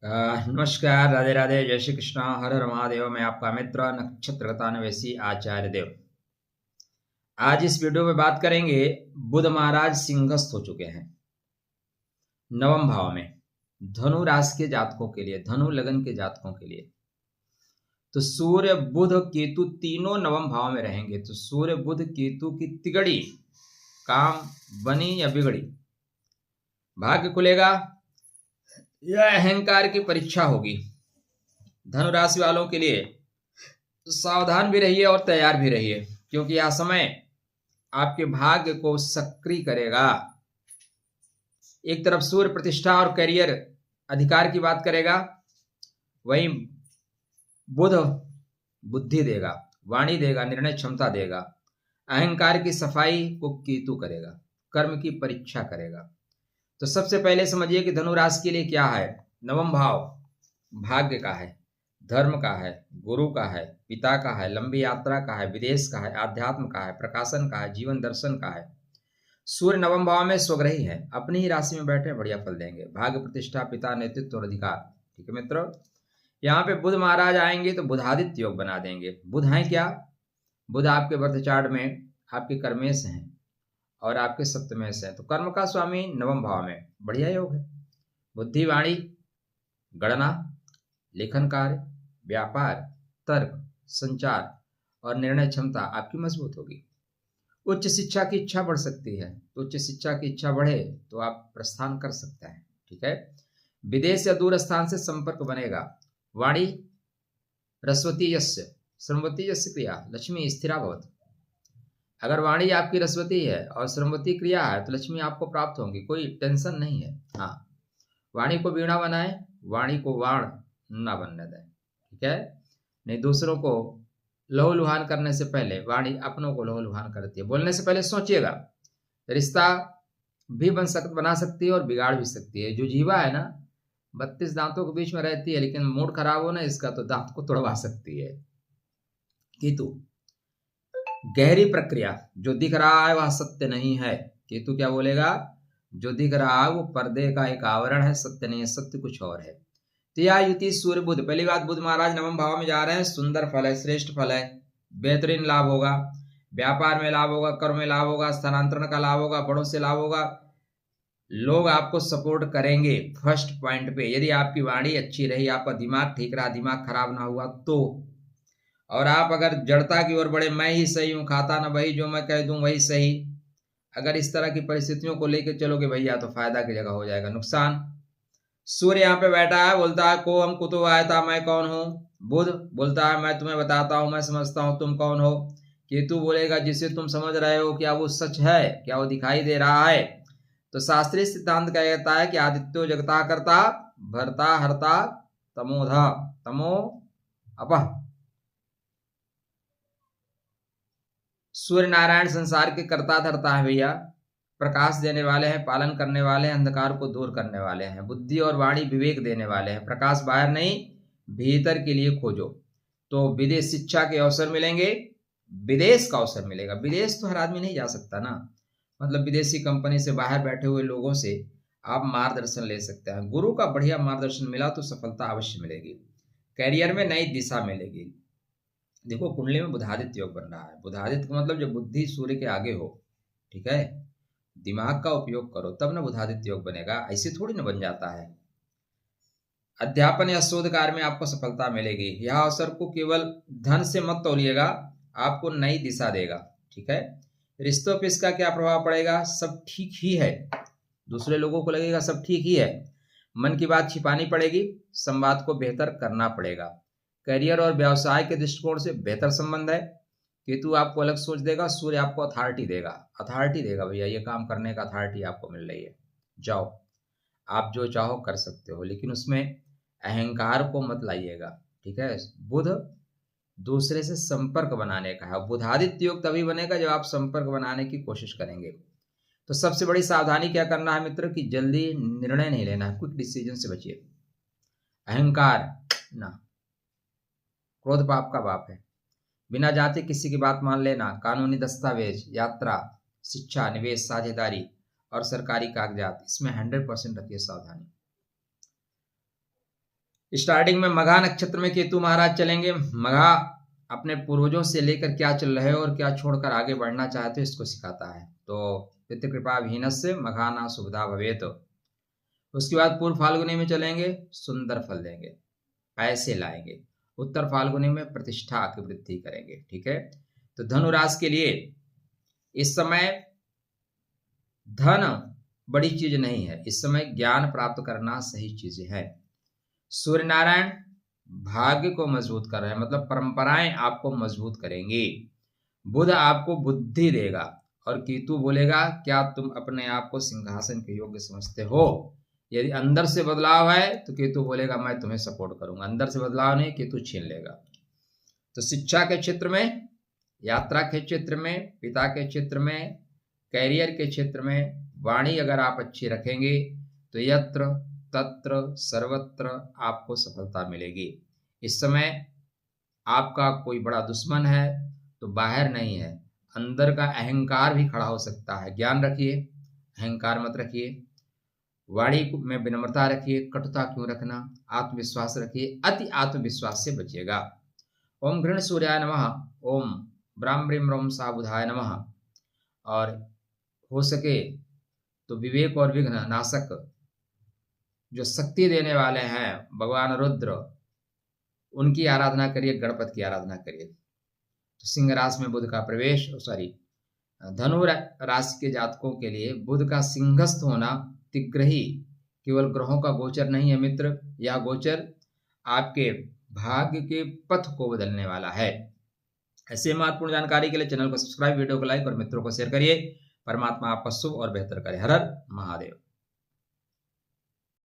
नमस्कार, राधे राधे, जय श्री कृष्णा, हर हर महादेव। मैं आपका मित्र नक्षत्र गतान्वेषी आचार्य देव। आज इस वीडियो में बात करेंगे, बुध महाराज सिंहस्थ हो चुके हैं नवम भाव में धनु राशि के जातकों के लिए, धनु लगन के जातकों के लिए। तो सूर्य बुध केतु तीनों नवम भाव में रहेंगे। तो सूर्य बुध केतु की तिगड़ी काम बनी या बिगड़ी, भाग्य खुलेगा या अहंकार की परीक्षा होगी। धनु राशि वालों के लिए सावधान भी रहिए और तैयार भी रहिए, क्योंकि यह समय आपके भाग्य को सक्रिय करेगा। एक तरफ सूर्य प्रतिष्ठा और करियर अधिकार की बात करेगा, वहीं बुध बुद्धि देगा, वाणी देगा, निर्णय क्षमता देगा। अहंकार की सफाई को केतु करेगा, कर्म की परीक्षा करेगा। तो सबसे पहले समझिए कि धनु राशि के लिए क्या है। नवम भाव भाग्य का है, धर्म का है, गुरु का है, पिता का है, लंबी यात्रा का है, विदेश का है, आध्यात्म का है, प्रकाशन का है, जीवन दर्शन का है। सूर्य नवम भाव में स्वग्रही है, अपनी ही राशि में बैठे बढ़िया फल देंगे। भाग्य, प्रतिष्ठा, पिता, नेतृत्व और अधिकार। ठीक है मित्रों, यहाँ पे बुध महाराज आएंगे तो बुधादित्य योग बना देंगे। बुध है क्या? बुध आपके बर्थ चार्ट में आपके कर्मेश हैं और आपके सप्तमेश हैं। तो कर्म का स्वामी नवम भाव में, बढ़िया योग है। बुद्धि, वाणी, गणना, लेखन कार्य, व्यापार, तर्क, संचार और निर्णय क्षमता आपकी मजबूत होगी। उच्च शिक्षा की इच्छा बढ़ सकती है, तो उच्च शिक्षा की इच्छा बढ़े तो आप प्रस्थान कर सकते हैं। ठीक है। विदेश या दूर स्थान से संपर्क बनेगा। वाणी रस्वती यस्य श्रमवती यस्य क्रिया लक्ष्मी स्थिरा भवति। अगर वाणी आपकी रस्वती है और श्रमवती क्रिया है तो लक्ष्मी आपको प्राप्त होंगी, कोई टेंशन नहीं है। हाँ, वाणी को वीणा बनाए, वाणी को वाण ना बनने दें। ठीक है, नहीं दूसरों को लहूलुहान करने से पहले वाणी अपनों को लहूलुहान करती है। बोलने से पहले सोचिएगा। रिश्ता भी बना सकती है और बिगाड़ भी सकती है। जो जीवा है ना, 32 दांतों के बीच में रहती है, लेकिन मूड खराब हो ना इसका तो दांत को तोड़वा सकती है। केतु गहरी प्रक्रिया, जो दिख रहा है वह सत्य नहीं है। केतु क्या बोलेगा? जो दिख रहा है वो पर्दे का एक आवरण है, सत्य नहीं है, सत्य कुछ और है। तो यह युति सूर्य बुध, पहली बात बुध महाराज नवम भाव में जा रहे हैं, सुंदर फल है, श्रेष्ठ फल है, बेहतरीन लाभ होगा। व्यापार में लाभ होगा, कर्म में लाभ होगा, स्थानांतरण का लाभ होगा, बड़ों से लाभ होगा। लोग आपको सपोर्ट करेंगे फर्स्ट पॉइंट पे, यदि आपकी वाणी अच्छी रही, आपका दिमाग ठीक रहा, दिमाग खराब ना हुआ तो। और आप अगर जड़ता की ओर बढ़े, मैं ही सही हूं, खाता ना वही, जो मैं कह दूं वही सही, अगर इस तरह की परिस्थितियों को लेकर चलोगे भैया तो फायदा की जगह हो जाएगा नुकसान। सूर्य यहाँ पे बैठा है, बोलता है को हम कुतो आया था, मैं कौन हूँ। बुध बोलता है मैं तुम्हें बताता हूँ, मैं समझता हूँ तुम कौन हो। केतु बोलेगा जिसे तुम समझ रहे हो क्या वो सच है, क्या वो दिखाई दे रहा है। तो शास्त्रीय सिद्धांत कहता है कि आदित्यो जगता करता भरता हरता तमोधा तमो अपह। सूर्य नारायण संसार के कर्ता धर्ता है भैया, प्रकाश देने वाले हैं, पालन करने वाले हैं, अंधकार को दूर करने वाले हैं, बुद्धि और वाणी विवेक देने वाले हैं। प्रकाश बाहर नहीं भीतर के लिए खोजो तो विदेश शिक्षा के अवसर मिलेंगे, विदेश का अवसर मिलेगा। विदेश तो हर आदमी नहीं जा सकता ना, मतलब विदेशी कंपनी से बाहर बैठे हुए लोगों से आप मार्गदर्शन ले सकते हैं। गुरु का बढ़िया मार्गदर्शन मिला तो सफलता अवश्य मिलेगी, कैरियर में नई दिशा मिलेगी। देखो कुंडली में बुधादित्य योग बन रहा है। बुधादित्य का मतलब जब बुद्धि सूर्य के आगे हो, ठीक है, दिमाग का उपयोग करो तब ना बुधादित्य योग बनेगा, ऐसे थोड़ी ना बन जाता है। अध्यापन या शोध कार्य में आपको सफलता मिलेगी। यह अवसर को केवल धन से मत तोलिएगा, आपको नई दिशा देगा। ठीक है। रिश्तों पे इसका क्या प्रभाव पड़ेगा? सब ठीक ही है, दूसरे लोगों को लगेगा सब ठीक ही है। मन की बात छिपानी पड़ेगी, संवाद को बेहतर करना पड़ेगा। करियर और व्यवसाय के दृष्टिकोण से बेहतर संबंध है। केतु आपको अलग सोच देगा, सूर्य आपको अथॉरिटी देगा। अथॉरिटी देगा भैया, ये काम करने का अथॉरिटी आपको मिल रही है, जाओ आप जो चाहो कर सकते हो, लेकिन उसमें अहंकार को मत लाइएगा। ठीक है। बुध दूसरे से संपर्क बनाने का है। बुधादित्य योग तभी बनेगा जब आप संपर्क बनाने की कोशिश करेंगे। तो सबसे बड़ी सावधानी क्या करना है मित्र, कि जल्दी निर्णय नहीं लेना है, क्विक डिसीजन से बचिए। अहंकार ना, क्रोध पाप का बाप है। बिना जांचे किसी की बात मान लेना, कानूनी दस्तावेज, यात्रा, शिक्षा, निवेश, साझेदारी और सरकारी कागजात, इसमें 100% रखिए सावधानी। स्टार्टिंग में मघा नक्षत्र में केतु महाराज चलेंगे। मघा अपने पूर्वजों से लेकर क्या चल रहे हो और क्या छोड़कर आगे बढ़ना चाहते हो इसको सिखाता है। तो पितृकृपा विहीनस्य मघाना सुविधा भवेत। उसके बाद पूर्व फाल्गुनी में चलेंगे, सुंदर फल देंगे, पैसे लाएंगे। उत्तर फाल्गुनी में प्रतिष्ठा की वृद्धि करेंगे। ठीक है, तो धनु राशि के लिए इस समय धन बड़ी चीज नहीं है, इस समय ज्ञान प्राप्त करना सही चीज है। सूर्य नारायण भाग्य को मजबूत कर रहे हैं, मतलब परंपराएं आपको मजबूत करेंगी। बुध आपको बुद्धि देगा और केतु बोलेगा क्या तुम अपने आप को सिंहासन के योग्य समझते हो। यदि अंदर से बदलाव है तो केतु बोलेगा मैं तुम्हें सपोर्ट करूंगा, अंदर से बदलाव नहीं केतु छीन लेगा। तो शिक्षा के क्षेत्र में, यात्रा के क्षेत्र में, पिता के क्षेत्र में, कैरियर के क्षेत्र में वाणी अगर आप अच्छी रखेंगे तो यत्र तत्र सर्वत्र आपको सफलता मिलेगी। इस समय आपका कोई बड़ा दुश्मन है तो बाहर नहीं है, अंदर का अहंकार भी खड़ा हो सकता है। ज्ञान रखिए, अहंकार मत रखिए, वाणी में विनम्रता रखिए, कटुता क्यों रखना, आत्मविश्वास रखिए, अति आत्मविश्वास से बचिएगा। ओम घृण सूर्याय नमः, ओम ब्राह्म ब्रीम रोम साबुधाय नमः। और हो सके तो विवेक और विघ्न नाशक जो शक्ति देने वाले हैं भगवान रुद्र, उनकी आराधना करिए, गणपति की आराधना करिए। तो सिंह राशि में बुध का प्रवेश, धनु राशि के जातकों के लिए बुध का सिंहस्थ होना तिग्रही केवल ग्रहों का गोचर नहीं है मित्र, यह गोचर आपके भाग्य के पथ को बदलने वाला है। ऐसे महत्वपूर्ण जानकारी के लिए चैनल को सब्सक्राइब, वीडियो को लाइक और मित्रों को शेयर करिए। परमात्मा आपका शुभ और बेहतर करे। हर हर महादेव।